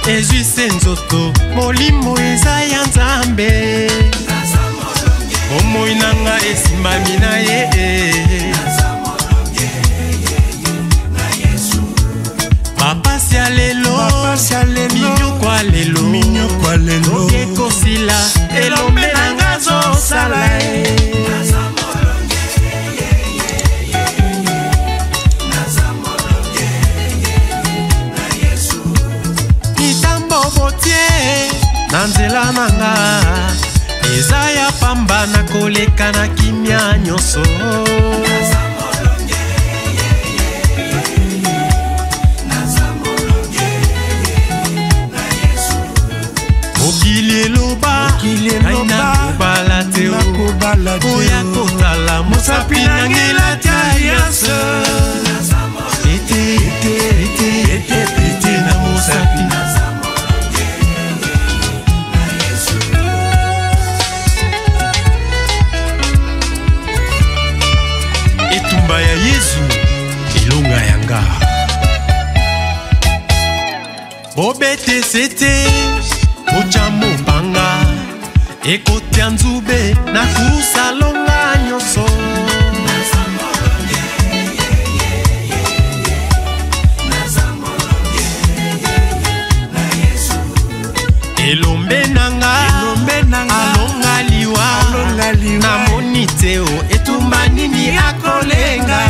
ezwise nzoto molimo eza ya Nzambe omoi nanga esimbami na ye bapasi ya lelo minyo kwa lelo okekosila elombe nanga zosala na nzela nanga eza ya pamba na koleka na kimia nyonso mokili eloba naina kobala te oya kotala mosapi nangela talianse ete na mosapi etumba ya Yesu elonga yanga bobete sete bocha mopanga ekotia nzube na kusalonga nyonso elombe nanga alonga liwa na moniteo etumba nini akolenga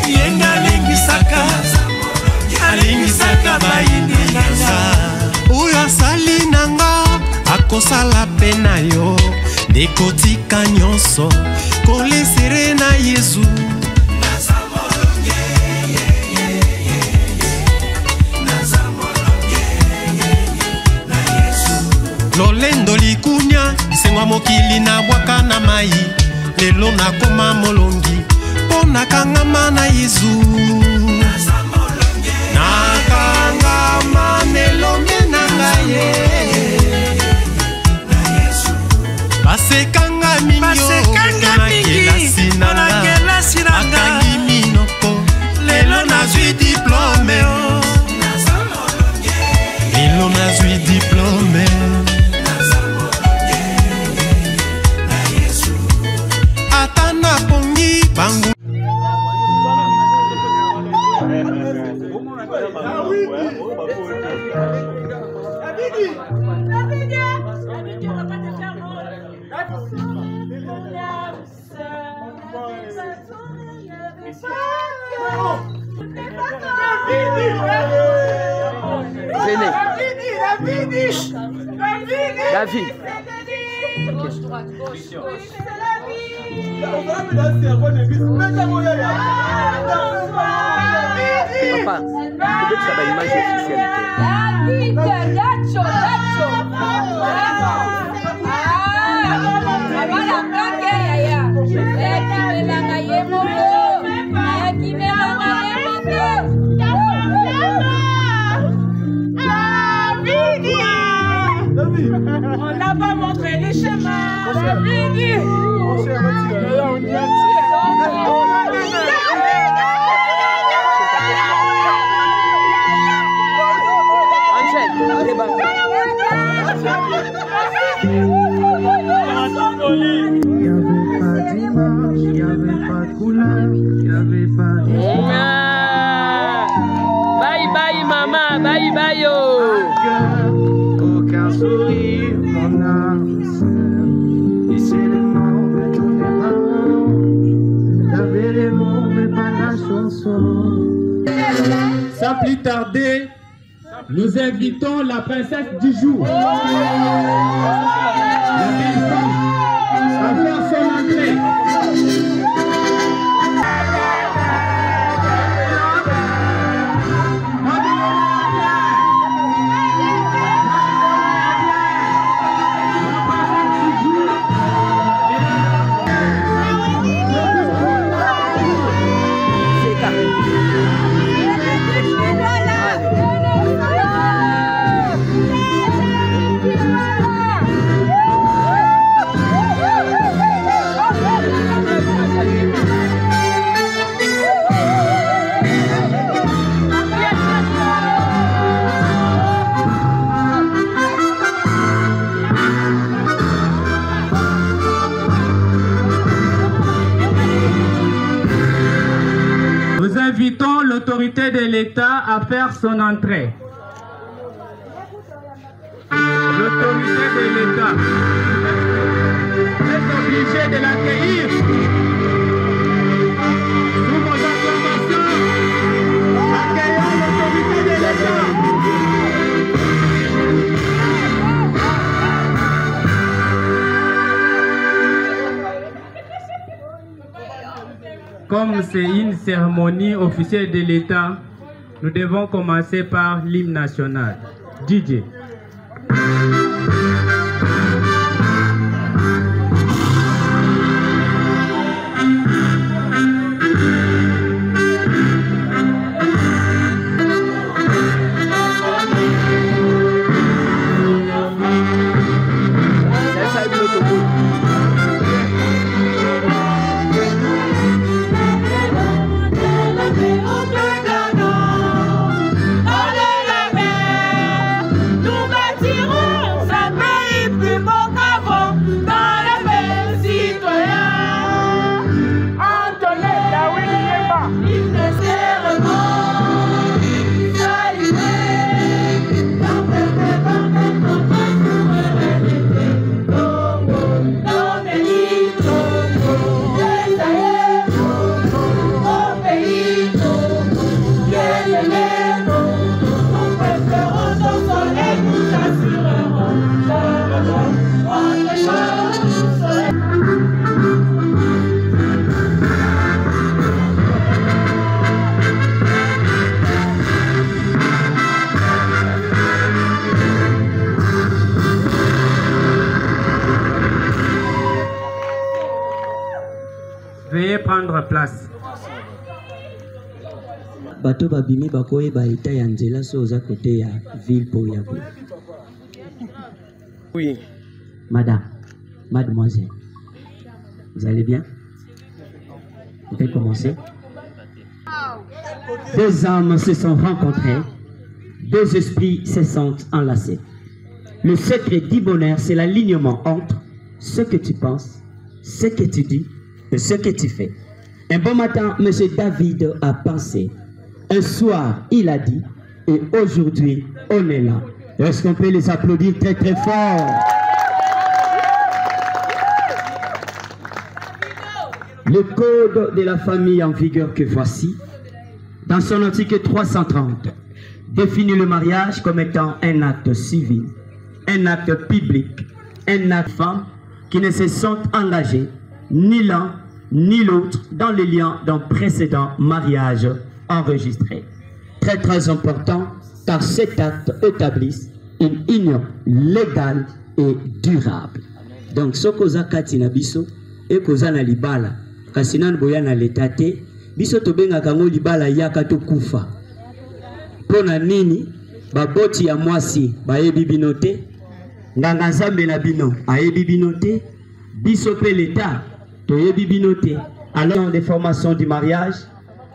yenga alingisaka bayini nanga uyo asali nanga akosala pe na yo ndekotika nyonso kolesere na Yesu lolendo likunya isengwa mokili na bwaka na mai lelo nakoma molongi mpo nakangama na Yesu nakangama nelonge na ngai basekanga mingi na kelasi nanga akangi minoko lelo nazwi diplome lelo nazwi diplome atana pongi bangu David. Papa, peut-être ça va image officielle. On n'a pas montré les chemins. Bye bye maman, bye bye yo. Aucun sourire, mon âme sœur. Et c'est les mots, mais tout n'est pas bon. T'avais les mots, mais pas la chanson. Sans plus tarder, nous invitons la princesse du jour, la belle femme, à faire son entrée. l'autorité de l'État à faire son entrée. L'autorité de l'État est obligée de l'accueillir. Sous vos acclamations, accueillons l'autorité de l'État. Comme c'est une cérémonie officielle de l'État, nous devons commencer par l'hymne national. DJ. Veuillez prendre place. Bato babimi bakoye ba eta ya nzela so za côté ya ville pour ya. Oui. Madame, mademoiselle, vous allez bien? On peut commencer. Deux âmes se sont rencontrées, deux esprits se sont enlacés. Le secret du bonheur, c'est l'alignement entre ce que tu penses, ce que tu dis et ce que tu fais. Un bon matin, M. David a pensé. Un soir, il a dit. Et aujourd'hui, on est là. Est-ce qu'on peut les applaudir très très fort? Le code de la famille en vigueur que voici, dans son article 330, définit le mariage comme étant un acte civil, un acte public, un acte femme qui ne se sont engagés ni l'un ni l'autre dans les liens d'un précédent mariage enregistré. Très très important car cet acte établisse une union légale et durable. Donc ce que katina biso et koza na libala kasina boya na letate biso to benga kango libala yaka to kufa. Pona nini baboti ya mwasi bayebi binote nganga nzambe na bino ayebi binote biso pe l'État toyebi binote. Alors des formations du mariage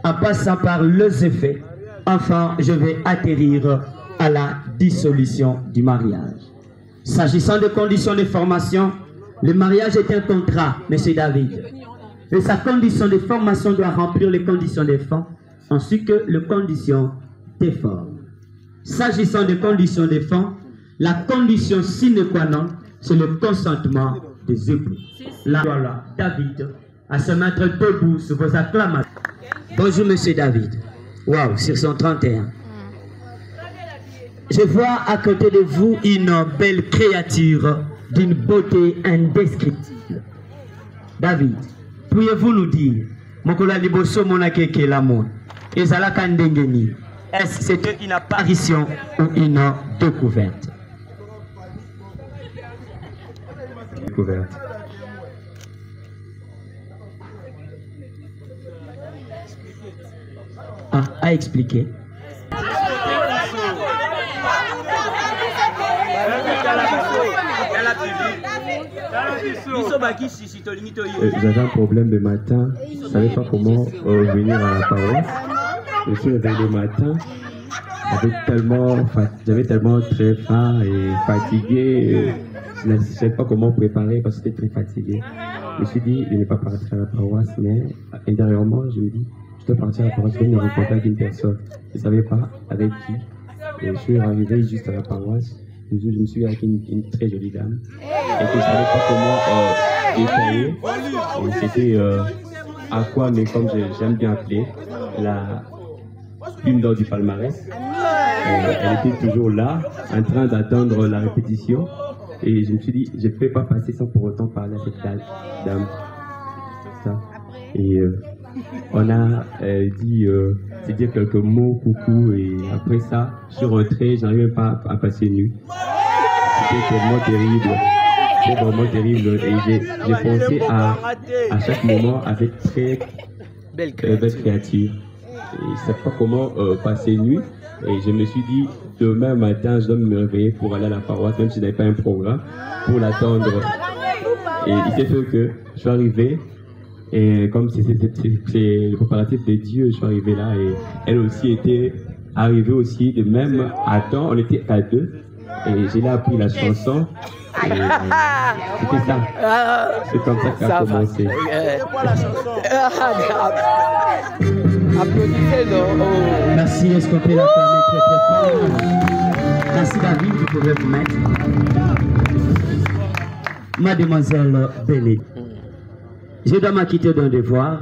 en passant par les effets, enfin je vais atterrir à la dissolution du mariage. S'agissant des conditions de formation, le mariage est un contrat, M. David. Et sa condition de formation doit remplir les conditions des fonds ainsi que les conditions des formes. S'agissant des conditions des fonds, la condition sine qua non, c'est le consentement des époux. Là, voilà, David, à se mettre debout sur vos acclamations. Bonjour, M. David. Waouh, sur son 31. Je vois à côté de vous une belle créature d'une beauté indescriptible. David, pourriez-vous nous dire, Mokola Liboso Monakeke Lamon, Ezalaka Ndengeni, est-ce que c'est une apparition ou une découverte? Découverte. Ah, à expliquer. J'avais un problème le matin, je ne savais pas comment venir à la paroisse. Je me suis réveillé le matin, j'avais tellement très faim et fatigué. Je ne savais pas comment préparer parce que j'étais très fatigué. Je me suis dit, je n'ai pas partir à la paroisse, mais intérieurement, je me dis, je dois partir à la paroisse, je me rencontrer avec une personne. Je ne savais pas avec qui. Et je suis arrivé juste à la paroisse. Je me suis avec une très jolie dame. Et que je ne savais pas comment détailler. Et c'était à quoi, mais comme j'aime bien appeler, la plume d'or du palmarès. Elle était toujours là, en train d'attendre la répétition. Et je me suis dit, je ne peux pas passer sans pour autant parler à cette dame. Ça. Et on a dit, c'est dire quelques mots, coucou, et après ça, je suis rentré, je n'arrivais pas à passer nu. C'était vraiment terrible. C'était vraiment terrible. Et j'ai pensé à chaque moment avec très belle créature. Et je ne sais pas comment passer nu. Et je me suis dit, demain matin, je dois me réveiller pour aller à la paroisse, même si je n'avais pas un programme, pour l'attendre. Et il s'est fait que je suis arrivé, et comme c'est le préparatif de Dieu, je suis arrivé là, et elle aussi était arrivée aussi, de même à temps, on était à deux, et j'ai là appris la chanson, et c'était ça. C'est comme ça que ça a commencé. C'est quoi la chanson? Applaudissez, non? Merci, est-ce qu'on peut l'acclamer très très fort? Merci David, vous pouvez vous mettre. Mademoiselle Béné, je dois m'acquitter d'un devoir.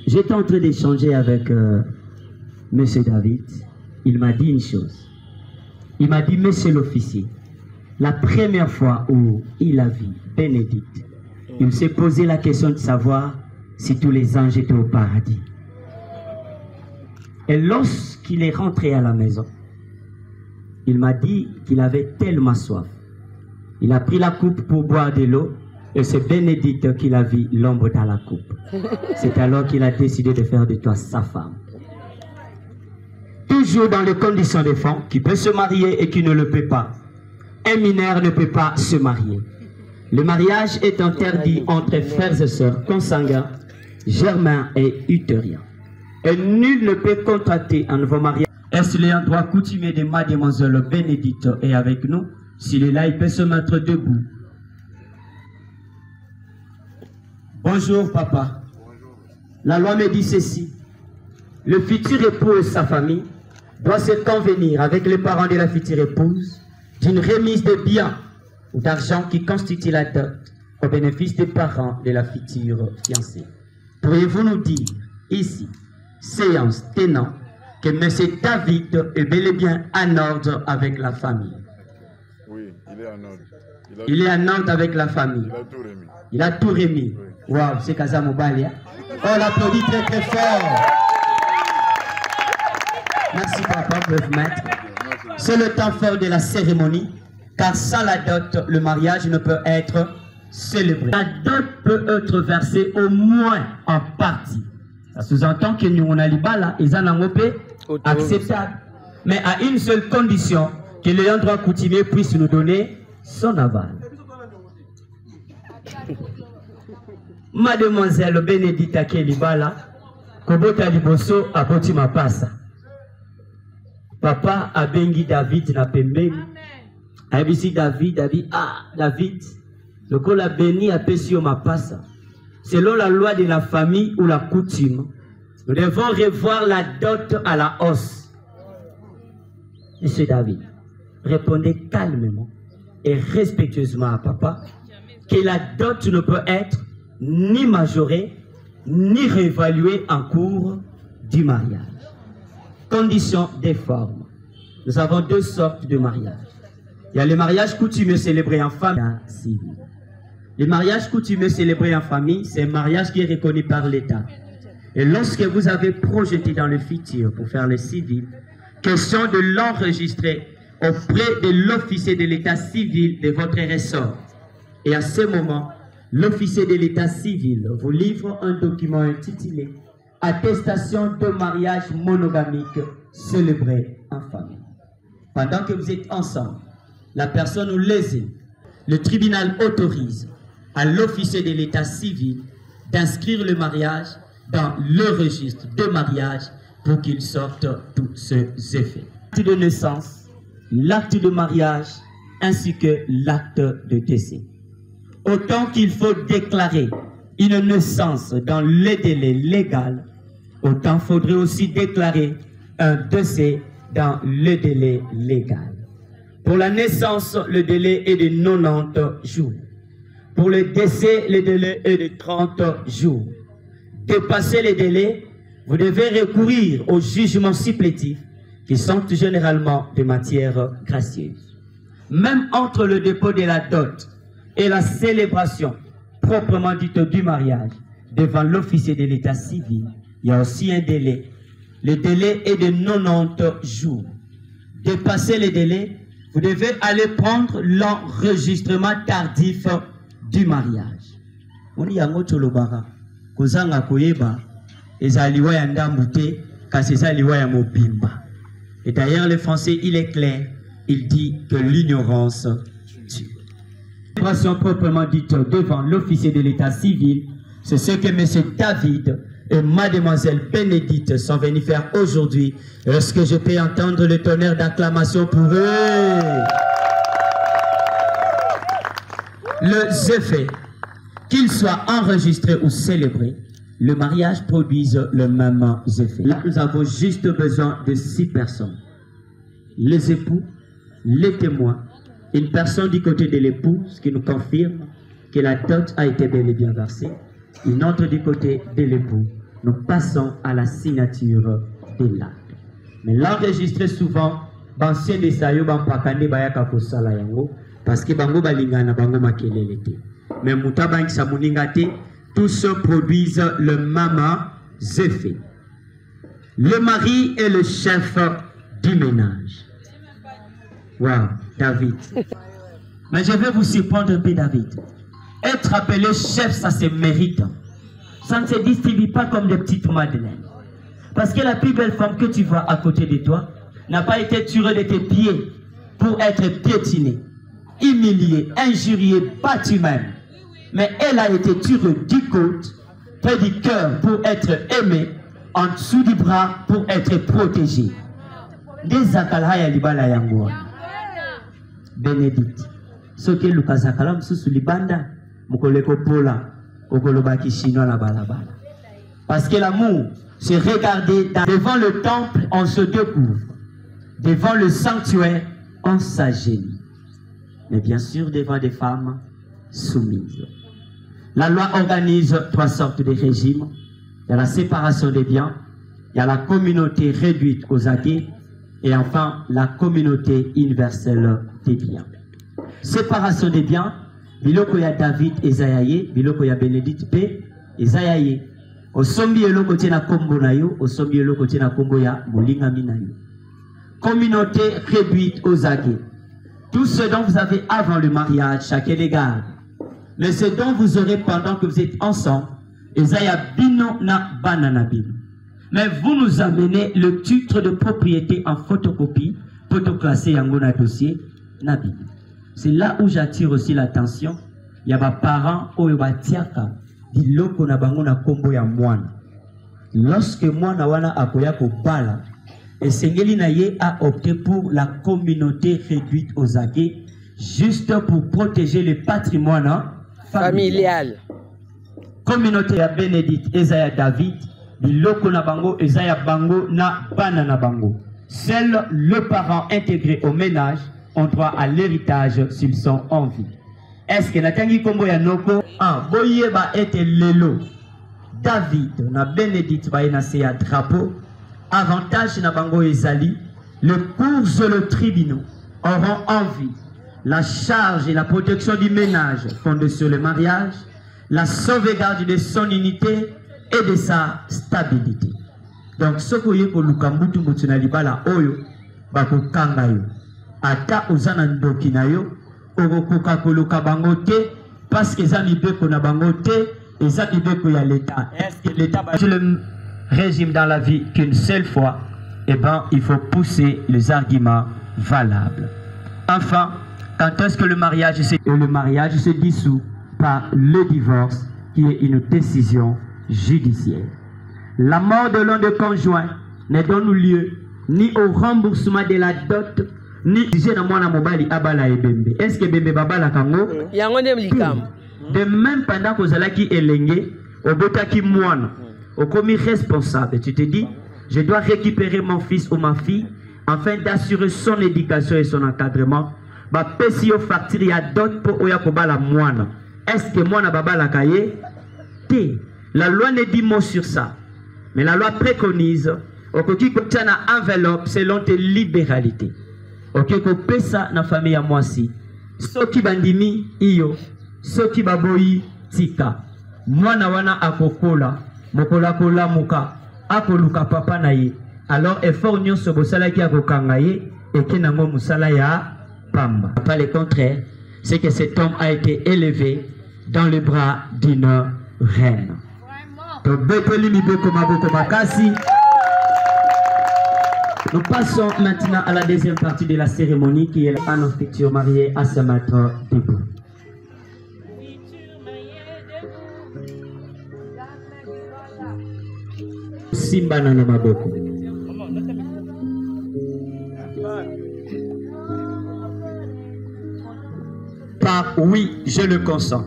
J'étais en train d'échanger avec Monsieur David. Il m'a dit une chose. Il m'a dit, Monsieur l'officier, la première fois où il a vu Bénédicte, il s'est posé la question de savoir si tous les anges étaient au paradis. Et lorsqu'il est rentré à la maison, il m'a dit qu'il avait tellement soif. Il a pris la coupe pour boire de l'eau et c'est Bénédicte qu'il a vu l'ombre dans la coupe. C'est alors qu'il a décidé de faire de toi sa femme. Toujours dans les conditions des femmes, qui peut se marier et qui ne le peut pas. Un mineur ne peut pas se marier. Le mariage est interdit entre frères et sœurs consanguins, germains et utériens. Et nul ne peut contracter un nouveau mariage. Est-ce le droit coutumier de Mademoiselle Bénédicte est avec nous? S'il est là, il peut se mettre debout. Bonjour papa. La loi me dit ceci. Le futur époux et sa famille doivent se convenir avec les parents de la future épouse d'une remise de biens ou d'argent qui constitue la dot au bénéfice des parents de la future fiancée. Pourriez-vous nous dire ici, séance tenant, que M. David est bel et bien en ordre avec la famille? Oui, il est en ordre. Il est en ordre avec la famille. Il a tout remis. Il a tout remis. Oui. Waouh, c'est Kaza Mobali. Hein? On l'applaudit très très fort. Merci papa, vous pouvez vous mettre. C'est le temps fort de la cérémonie, car sans la dot, le mariage ne peut être célébré. La dot peut être versée au moins en partie. Ça sous-entend que nous, on a les balles, ils en ont acceptable. Mais à une seule condition, que l'ayant droit coutumier puisse nous donner son aval. Mademoiselle Bénédicte Kelibala, Kobota Liboso aboti mapasa. Papa a bengi David na pembeni. Abisi David, David, le col a béni a pesio mapasa. Selon la loi de la famille ou la coutume, nous devons revoir la dot à la hausse. Monsieur David, répondez calmement et respectueusement à papa que la dot ne peut être ni majorée ni réévaluée en cours du mariage. Conditions des formes. Nous avons deux sortes de mariage. Il y a le mariage coutumier célébré en famille civile. Le mariage coutumier célébré en famille, c'est un mariage qui est reconnu par l'État. Et lorsque vous avez projeté dans le futur pour faire le civil, question de l'enregistrer auprès de l'officier de l'état civil de votre ressort. Et à ce moment, l'officier de l'état civil vous livre un document intitulé « Attestation de mariage monogamique célébré en famille ». Pendant que vous êtes ensemble, la personne ou lésée, le tribunal autorise à l'officier de l'état civil d'inscrire le mariage dans le registre de mariage pour qu'il sorte tous ces effets. L'acte de naissance, l'acte de mariage, ainsi que l'acte de décès. Autant qu'il faut déclarer une naissance dans le délai légal, autant faudrait aussi déclarer un décès dans le délai légal. Pour la naissance, le délai est de 90 jours. Pour le décès, le délai est de 30 jours. Dépasser les délais, vous devez recourir aux jugements supplétifs qui sont généralement de matière gracieuse. Même entre le dépôt de la dot et la célébration proprement dite du mariage devant l'officier de l'état civil, il y a aussi un délai. Le délai est de 90 jours. Dépasser les délais, vous devez aller prendre l'enregistrement tardif du mariage. On y a un autre lobara. Kozanga koyeba, ezaliwa ya ndambute, kasezaliwa ya mobimba. Et d'ailleurs, le français, il est clair. Il dit que l'ignorance tue. Célébration proprement dite devant l'officier de l'état civil, c'est ce que M. David et Mademoiselle Bénédicte sont venus faire aujourd'hui. Est-ce que je peux entendre le tonnerre d'acclamation pour eux? Les effets, qu'ils soient enregistrés ou célébrés, le mariage produit le même effet. Là, nous avons juste besoin de 6 personnes. Les époux, les témoins, une personne du côté de l'épouse qui nous confirme que la dot a été bel et bien versée, une autre du côté de l'époux. Nous passons à la signature de l'acte. Mais l'enregistrer souvent, l'ancien des sayo, parce que bango balingana bango makelele te. Mais mutabangi samuningate, tous produisent le même effet. Le mari est le chef du ménage. Wow, David. Mais je vais vous surprendre un peu, David. Être appelé chef, ça se mérite. Ça ne se distribue pas comme des petites madeleines. Parce que la plus belle femme que tu vois à côté de toi n'a pas été tirée de tes pieds pour être piétinée, humiliée, injuriée, battue même. Mais elle a été tirée du côte, près du cœur pour être aimée, en dessous du bras pour être protégée. Des akalaya libala yango. Bénédicte. Ce que Lucas Akalam sous libanda, mukoleko pola, okolobaki chinois la balabala. Parce que l'amour, c'est regarder devant le temple, on se découvre. Devant le sanctuaire, on s'agenouille. Mais bien sûr, devant des femmes soumises. La loi organise 3 sortes de régimes. Il y a la séparation des biens, il y a la communauté réduite aux aguets, et enfin la communauté universelle des biens. Séparation des biens, biloko ya David Ezayaye, biloko ya Bénédicte P. Ezayaye. Osombi eloko tina kombo na yo, osombi eloko tina kombo ya molinga minayo. Communauté réduite aux aguets. Tout ce dont vous avez avant le mariage, chacun les garde. Mais ce dont vous aurez pendant que vous êtes ensemble, Ezaya bino na banana bino. Mais vous nous amenez le titre de propriété en photocopie, photoclassé yango na dossier na bino. C'est là où j'attire aussi l'attention. Il y a des parents qui ont dit loko na bango na kombo ya mwana. Lorsque mwana wana akoya ko bala, et Sengeli Naye a opté pour la communauté réduite aux aguets, juste pour protéger le patrimoine familial. Communauté à Bénédicte, Esaïa David, biloko na bango, Esaïa bango na banana bango. Seul le parent intégré au ménage ont droit à l'héritage s'ils sont en vie. Est-ce que Natangi Kombo ya Noko, boye ba ete lelo, David na Bénédicte ba ina se ya drapeau, avantage na bango ezali, le cours et le tribunal auront envie la charge et la protection du ménage fondée sur le mariage, la sauvegarde de son unité et de sa stabilité. Donc, ce que vous lukambutu mutunalibala oyo, bako kangayo, ata uzana ndokinayo, ogokuka koluka bangote, parce que zami beko na bangote, et zami beko ya l'État. Est-ce que l'État va le régime dans la vie qu'une seule fois? Eh bien, il faut pousser les arguments valables. Enfin, quand est-ce que le mariage se dissout par le divorce, qui est une décision judiciaire. La mort de l'un des conjoints ne donne lieu ni au remboursement de la dot, ni est-ce que Bembe Babala Kango De même, pendant que vous allez qui élengue, au botaki moine, au commis responsable, tu te dis, je dois récupérer mon fils ou ma fille afin d'assurer son éducation et son encadrement. Bah, si au facture, il y a d'autres pour la moine. Est-ce que moi, baba la cahier? La loi ne dit mot sur ça. Mais la loi préconise, au qui contient une enveloppe selon tes libéralités. Ok, ko pesa na famille à moi si. Soki bandimi iyo, soki baboyi tika. Mwana wana akokola, mokola kola muka, akoluka papa na ye. Alors effort nyonso bosala ki akokanga ye, et ki nango musala ya pamba. Pas le contraire, c'est que cet homme a été élevé dans le bras d'une reine. Nous passons maintenant à la deuxième partie de la cérémonie qui est à nos futurs mariés à se mettre debout. Simba na maboko. Par oui, je le consens.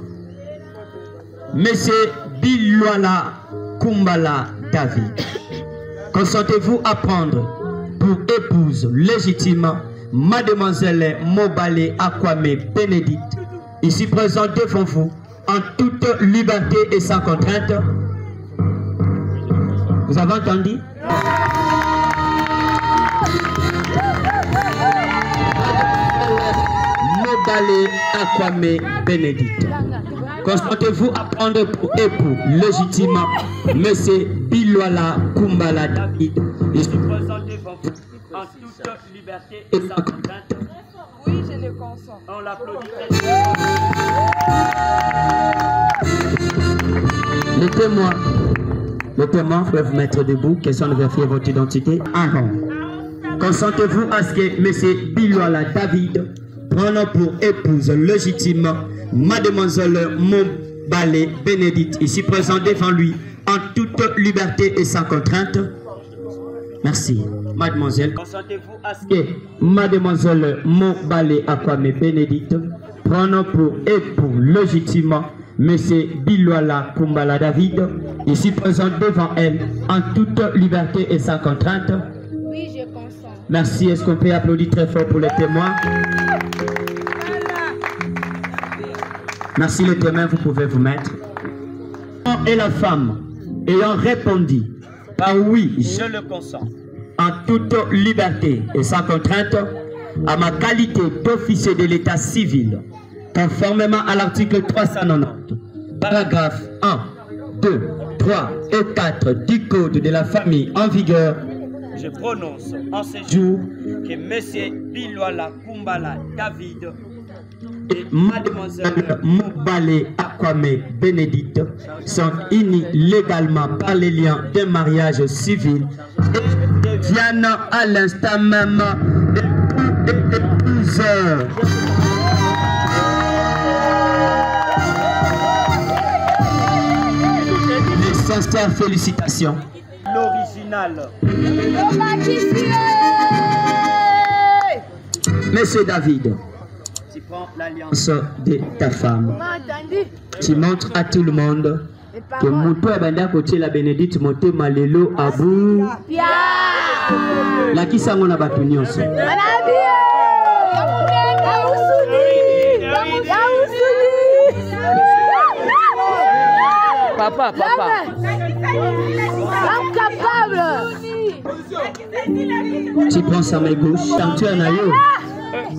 Monsieur Bilwala Kumbala David, consentez-vous à prendre pour épouse légitime Mademoiselle Mobale Akwame Bénédicte, ici présente devant vous, en toute liberté et sans contrainte? Vous avez entendu? Mobale Akwame Bénédicte, consentez-vous à prendre pour époux légitimement Monsieur Bilwala Kumbala David, ici présent devant vous, en toute liberté et sans contrainte? Oui, je le consens. On l'applaudit. Les témoins peuvent vous mettre debout. Question de vérifier votre identité. Consentez-vous à ce que M. Bilwala David prenne pour épouse légitime Mademoiselle Mobale Bénédicte, ici présent devant lui, en toute liberté et sans contrainte? Merci. Mademoiselle, consentez-vous à ce que Mademoiselle Mobale Akwame Bénédicte prenne pour époux légitimement M. Bilwala Kumbala David, ici présent devant elle, en toute liberté et sans contrainte? Oui, je consens. Merci. Est-ce qu'on peut applaudir très fort pour les témoins? Merci les témoins, vous pouvez vous mettre. Et la femme ayant répondu par oui, je le consens, en toute liberté et sans contrainte, à ma qualité d'officier de l'état civil, conformément à l'article 390, paragraphe 1, 2, 3 et 4 du Code de la famille en vigueur, je prononce en ce jour que M. Bilwala Kumbala David et Mademoiselle Mobale Akwame Bénédicte sont unis légalement par les liens d'un mariage civil et deviennent à l'instant même époux et épouses. Les sincères félicitations. L'original. Monsieur David, tu prends l'alliance de ta femme. Tu montres à tout le monde que Moutou Abanda Koté la Bénédicte Moté Malelo Abou. La qui s'en a battu nyonso. Papa. Tu prends sa main gauche, tu en as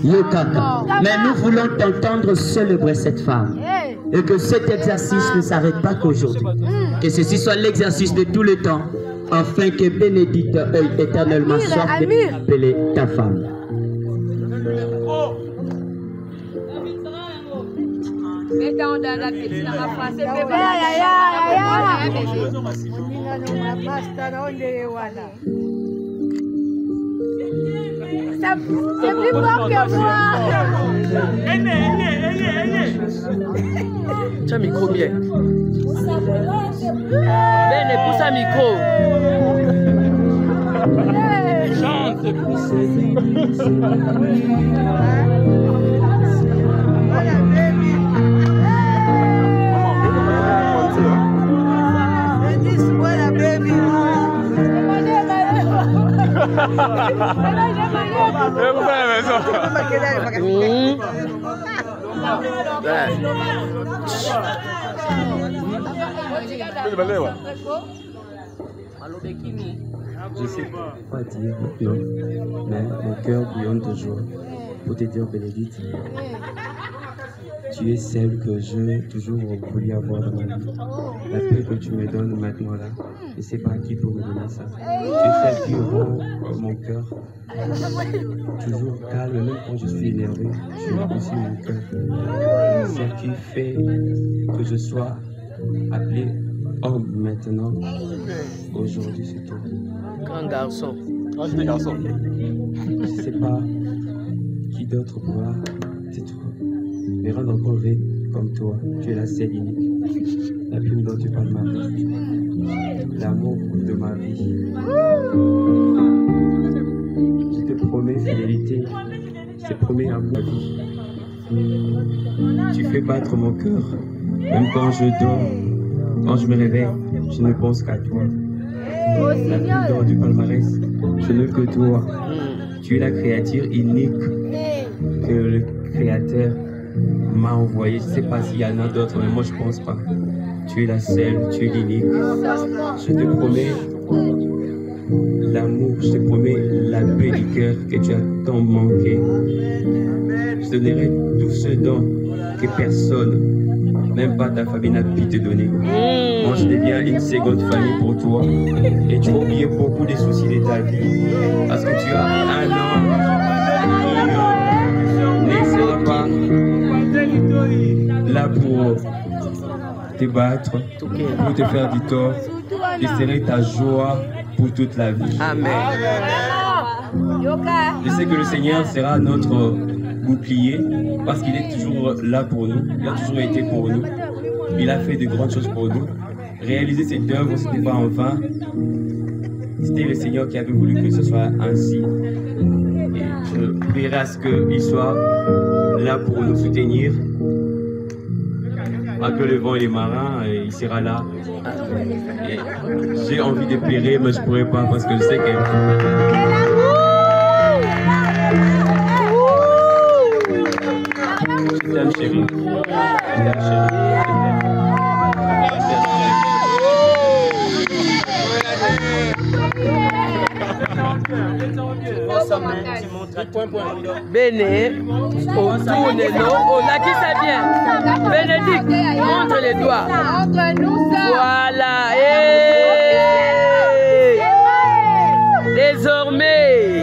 yo kaka. Mais nous voulons t'entendre célébrer cette femme. Et que cet exercice ne s'arrête pas qu'aujourd'hui. Que ceci soit l'exercice de tout le temps, afin que Bénédicte ait éternellement soif d'appeler ta femme. C'est plus fort que moi. Tiens, micro bien. Ben, pousse un micro. Chante. Je sais pas dire non, mais mon cœur bouillonne de joie pour te dire, Bénédicte, tu es celle que j'ai toujours voulu avoir dans ma vie. La paix que tu me donnes maintenant là, je ne sais pas qui peut me donner ça. Tu es celle qui rend mon cœur toujours calme, même quand je suis énervé, tu es aussi mon cœur. Celle qui fait que je sois appelé homme maintenant. Aujourd'hui, c'est toi. Grand garçon. Grand garçon. Je ne sais pas qui d'autre pourra me rendre encore vrai comme toi. Tu es la seule unique. La plume dont tu parles ma vie. L'amour de ma vie. Je te promets fidélité. Je te promets amour de ma vie. Tu fais battre mon cœur. Même quand je dors, quand je me réveille, je ne pense qu'à toi. La plume d'or du palmarès, je n'ai que toi. Tu es la créature unique que le Créateur m'a envoyé. Je ne sais pas s'il y en a d'autres, mais moi je pense pas. Tu es la seule, tu es l'unique. Je te promets l'amour, je te promets la paix du cœur que tu as tant manqué. Je te donnerai tout ce don que personne, même pas ta famille, n'a pu te donner. Moi je deviens une seconde famille pour toi. Et tu vas oublier beaucoup des soucis de ta vie. Parce que tu as un homme qui ne sera pas là pour te battre, pour te faire du tort. Je serai ta joie pour toute la vie. Amen. Je sais que le Seigneur sera notre bouclier parce qu'il est toujours là pour nous. Il a toujours été pour nous. Il a fait de grandes choses pour nous. Réaliser cette œuvre, ce n'était pas en vain. C'était le Seigneur qui avait voulu que ce soit ainsi. Et je prierai à ce qu'il soit là pour nous soutenir. Malgré le vent et les marins, il sera là. J'ai envie de pleurer, mais je ne pourrais pas parce que je sais que... Je t'aime, chérie. Je t'aime, chérie. Bene, tourne-nous, on a qui ça vient. Bénédicte, montre les doigts. Voilà, désormais.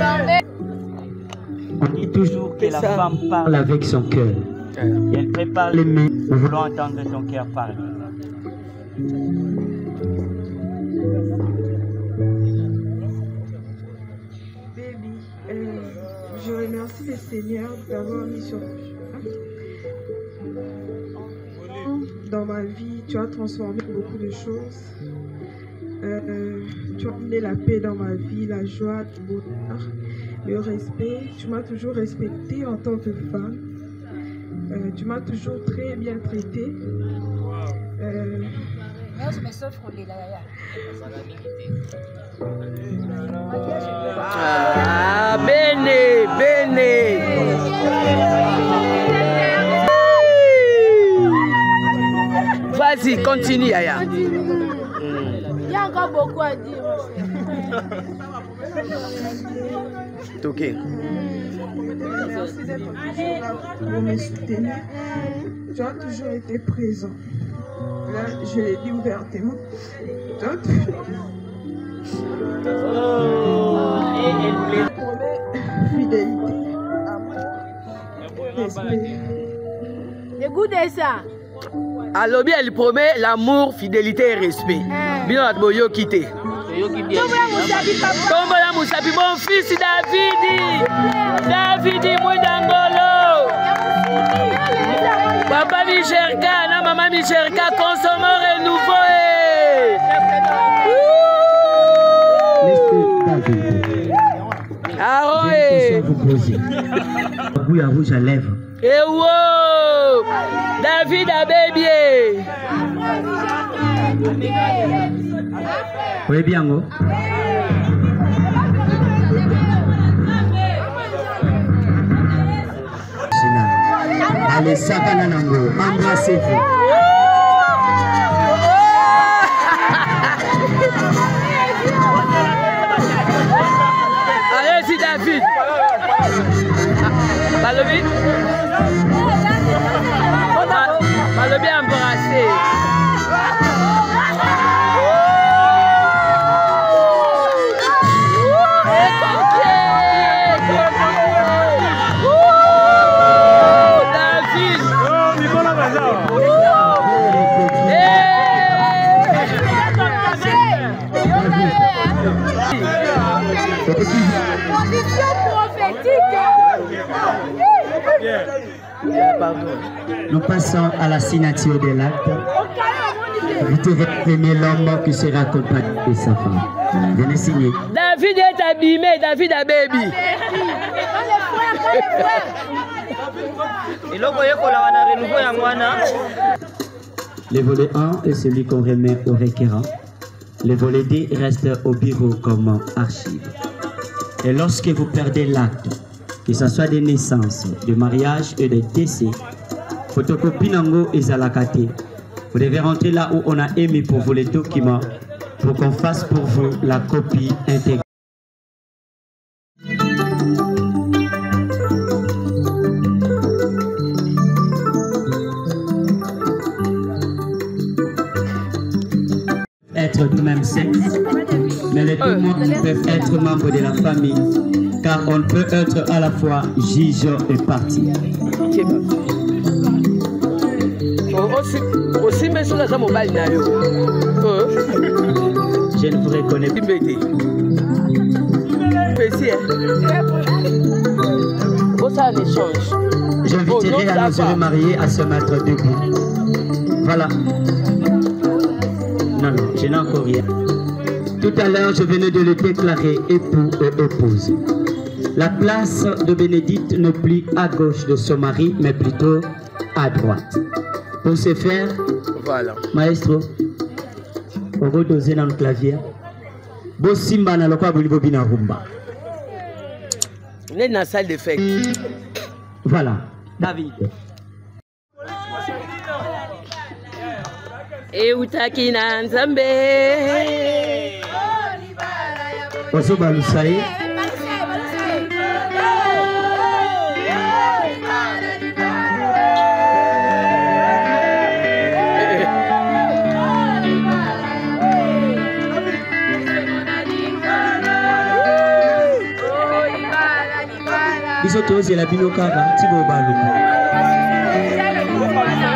On dit toujours que la femme parle avec son cœur. Et elle prépare les mains. Nous voulons entendre ton cœur parler. Je remercie le Seigneur d'avoir mis sur dans ma vie. Tu as transformé beaucoup de choses. Tu as amené la paix dans ma vie, la joie, le bonheur, le respect. Tu m'as toujours respectée en tant que femme. Tu m'as toujours très bien traitée. Ah, bene, bene. Vas-y, continue, Yaya. Il y a encore beaucoup à dire. Ok. Merci d'être toujours là pour me soutenir. Tu as toujours été présent. Là, je l'ai dit ouvertement. Tu as toujours... Fidélité, amour, respect. Écoutez ça. Alors bien, elle promet l'amour, fidélité et respect. Bien, on va quitter. Tombola Moussabi, mon fils Davidi. Davidi Moudangolo. Papa Micherka, na maman Micherka, consommant renouveau. Ah ouais. Bouille à rouge à lèvres. Eh wow! David a baby. Oui, bien, oh. Allez, Sakana Nango, embrassez-vous. Allez-y, David. Balobi. Balobi embrassé. Position prophétique. Nous passons à la signature de l'acte. Vous devez aimer l'homme qui sera accompagné de sa femme. Venez signer. David est abîmé, David a baby. Le volet 1 est celui qu'on remet au requérant. Le volet 2 reste au bureau comme archive. Et lorsque vous perdez l'acte, que ce soit de naissance, de mariage et de décès, photocopie nango et zalakate. Vous devez rentrer là où on a émis pour vous les documents pour qu'on fasse pour vous la copie intégrale. Être du même sexe, mais les deux peuvent être membres de la famille, car on peut être à la fois juge et partie. Je ne vous reconnais pas. J'inviterai à nos heureux mariés à se mettre debout. Voilà. Non, non, je n'ai encore rien. Tout à l'heure, je venais de le déclarer époux et épouse. La place de Bénédicte n'est plus à gauche de son mari, mais plutôt à droite. Pour ce faire, voilà. Maestro, on va doser dans le clavier. Bo simba na lokwa buli bobina rumba. On est dans la salle de fête. Voilà. David. Et utaki na nzambe. Oso balusaye. Biso tozi la binoka ba tibo balu.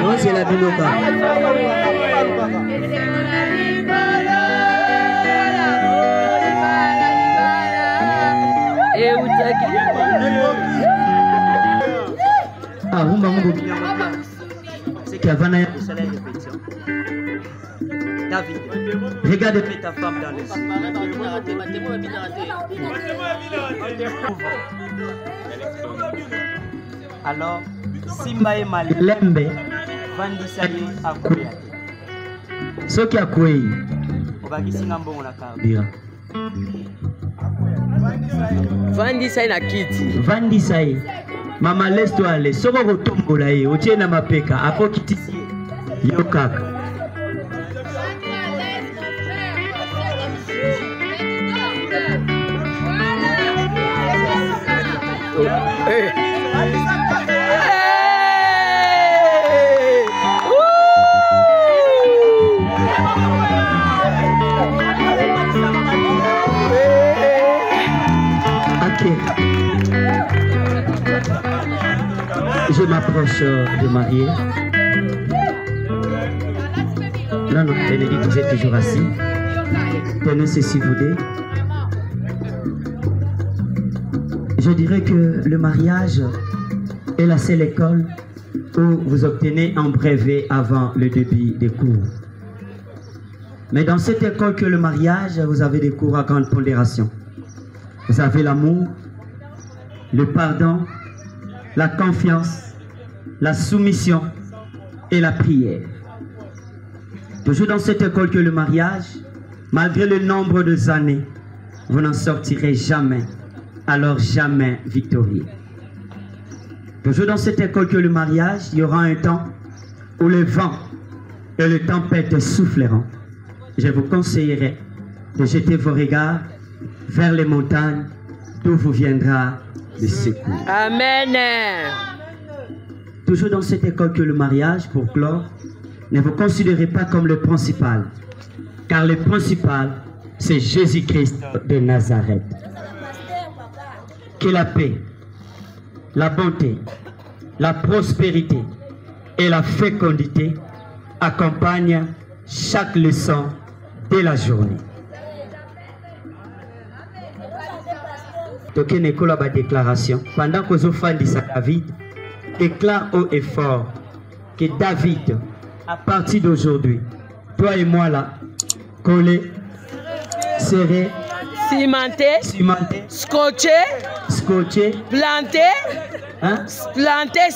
Tozi la binoka. Et utaki. Ah, rumba mungu. C'est qu'avant ya salaire de répétition. David, regarde ta femme dans les yeux. Alors, Simba et Mali Lembe Vandisaye Akoya. Ce qui a coué, Vandisaye na kiti. Vandisaye. Mama laisse-toi aller. Soko kotombola ye, otie na mapeka, ako kitisi. Yo kaka. Je m'approche de marier. Non, non, Bénédicte, vous êtes toujours assis. Tenez ceci, vous deux. Je dirais que le mariage est la seule école où vous obtenez un brevet avant le début des cours. Mais dans cette école que le mariage, vous avez des cours à grande pondération. Vous avez l'amour, le pardon, la confiance, la soumission et la prière. Toujours dans cette école que le mariage, malgré le nombre de années, vous n'en sortirez jamais, alors jamais victorieux. Toujours dans cette école que le mariage, il y aura un temps où le vent et les tempêtes souffleront. Je vous conseillerais de jeter vos regards vers les montagnes d'où vous viendra le secours. Amen. Toujours dans cette école que le mariage, pour clore, ne vous considérez pas comme le principal, car le principal, c'est Jésus-Christ de Nazareth. Que la paix, la bonté, la prospérité et la fécondité accompagnent chaque leçon de la journée. Donc, une école a déclaration. Pendant que vous faites David, déclare haut et fort que David, à partir d'aujourd'hui, toi et moi là, collés, serrés, cimenté, scotché, planté, hein? Planté,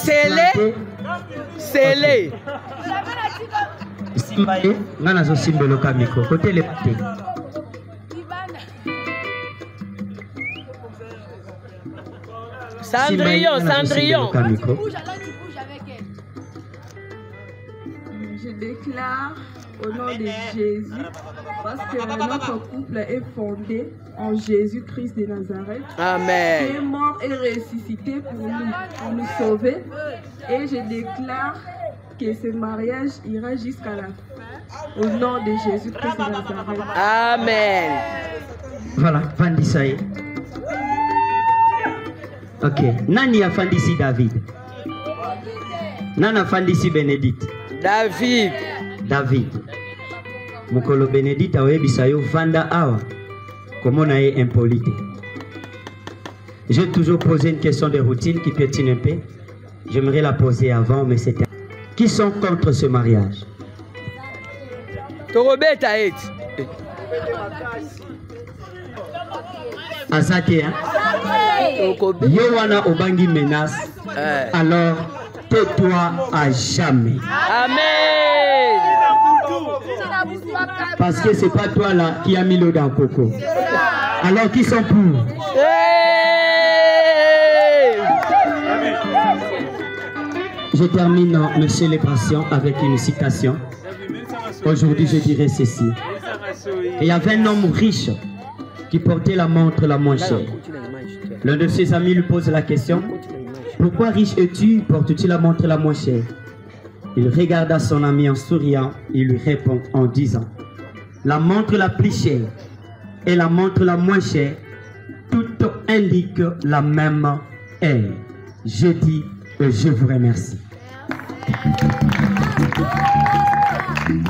scellé. Simbaye, ngana zo simbelo kamiko, côté le paté. Cendrillon. Je déclare au nom de Jésus, parce que notre couple est fondé en Jésus-Christ de Nazareth. Amen. Qui est mort et ressuscité pour nous sauver. Et je déclare que ce mariage ira jusqu'à la fin. Au nom de Jésus-Christ de Nazareth. Amen. Voilà, Fandisaï. Ok. Nani a Fandisi David? Nana Fandisi Bénédicte? David. Mukolo Bénédicte a bisayo Vanda Awa. Comment on est impolite? J'ai toujours posé une question de routine qui piétine un peu. J'aimerais la poser avant, mais c'était... Qui sont contre ce mariage? Azate, hein? Yowana Obangi menace. Alors, tais-toi à jamais. Amen. Parce que c'est pas toi là qui a mis l'eau dans le coco. Alors, qui sont pour? Je termine mes célébrations avec une citation. Aujourd'hui, je dirais ceci. Il y avait un homme riche qui portait la montre la moins chère. L'un de ses amis lui pose la question: pourquoi riche es-tu, portes-tu la montre la moins chère? Il regarda son ami en souriant et lui répond en disant: la montre la plus chère et la montre la moins chère, toutes indiquent la même ère. Je dis et je vous remercie.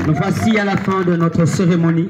Nous voici à la fin de notre cérémonie.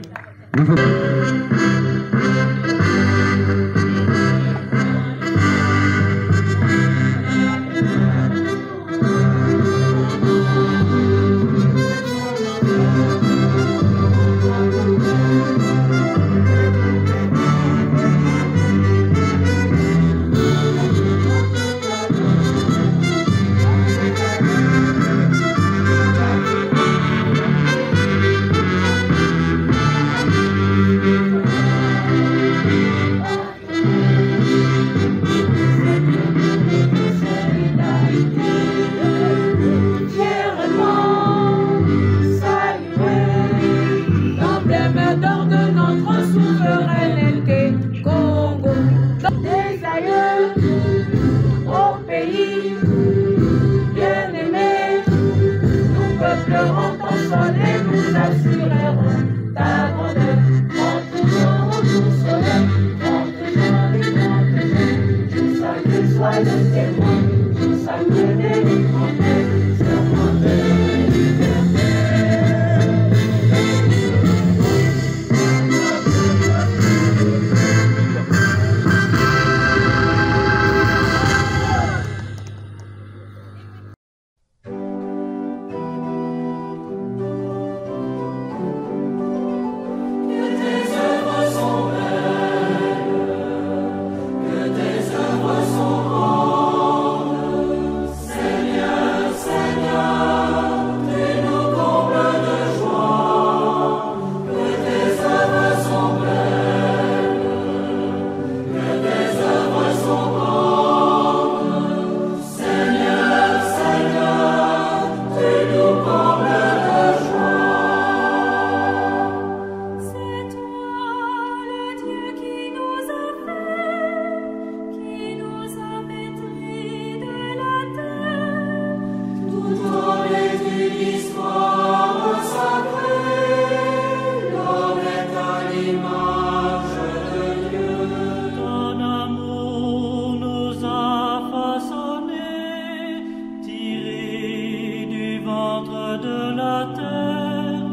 centre de la terre.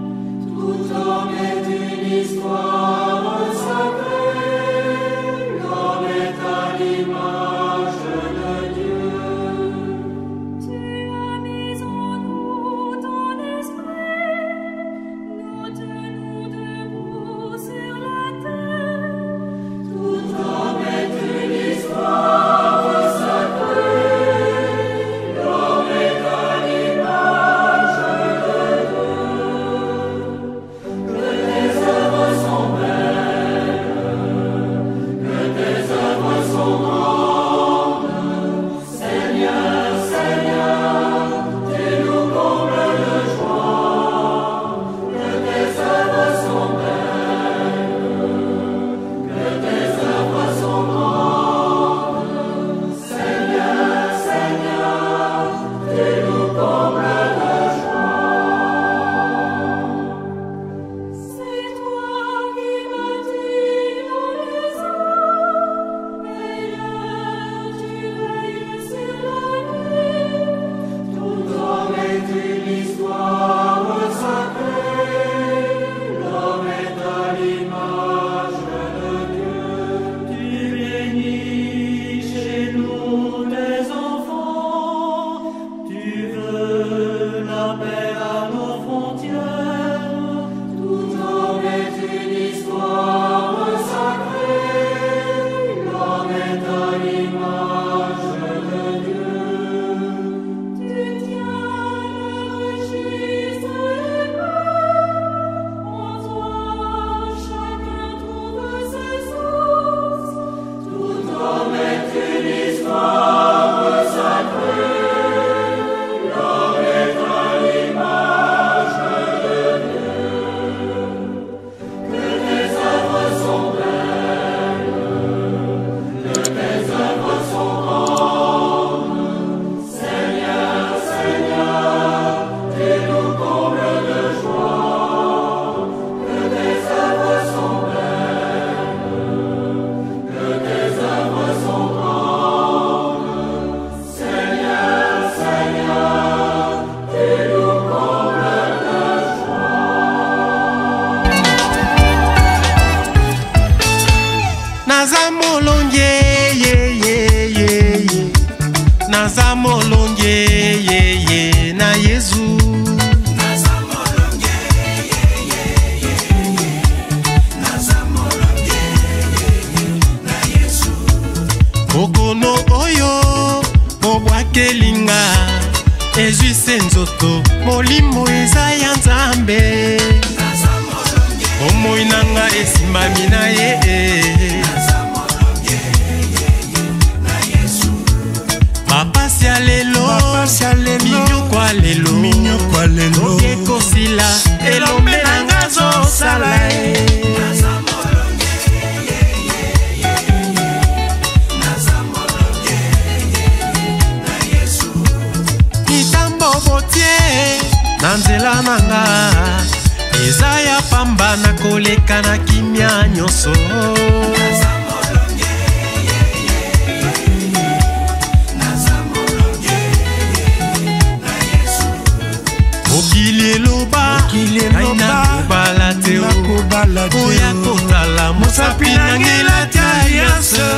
Tout homme est une histoire sacrée. L'homme est à l'image de Dieu. Tu as mis en nous ton esprit. Nous tenons debout sur la terre. Tout homme est une histoire sacrée. L'homme est à l'image de Dieu. Que tes œuvres sont belles, que tes œuvres sont grandes. Seigneur, Seigneur, tu nous combles de joie. Que tes œuvres sont belles, que tes œuvres sont grandes. Seigneur, Seigneur, tu nous combles de joie. C'est toi qui bâtis dans les eaux, Meilleur, tu veilles sur la nuit. Tout homme est une histoire sacrée. L'homme est à l'image de Dieu. Tu bénis chez nous tes enfants. Tu veux la paix à nos frontières. Tout homme est une histoire sacrée. L'homme est à l'image de Dieu. Tu tiens le registre des peuples. En toi chacun trouve ses sources. Tout homme est une histoire sacrée. L'homme est à l'image de Dieu. Que tes œuvres sont belles, que tes œuvres sont grandes. Seigneur, Seigneur, tu nous combles de joie. Que tes œuvres sont belles, que tes œuvres sont grandes. Seigneur, Seigneur, tu nous combles de joie. Naza molonge ye ye ye ye. Naza molonge ye ye na Yesu. Naza molonge ye ye ye ye. Naza molonge ye ye na Yesu. Okono oyo obwakelinga ezwise nzoto molimo eza ya Nzambe. Naza molonge omoi nanga esimbami na ye. Mapasi ya lelo, minyo kwa lelo, okekosila elombe nanga zosala ye. Naza molonge ye ye ye ye. Naza molonge ye ye na Yesu. Mitambo botie na nzela nanga eza ya pamba na koleka na kimia nyonso. Okili eloba, aina kubala teo, oya kotala, mosapi nangela tia yase.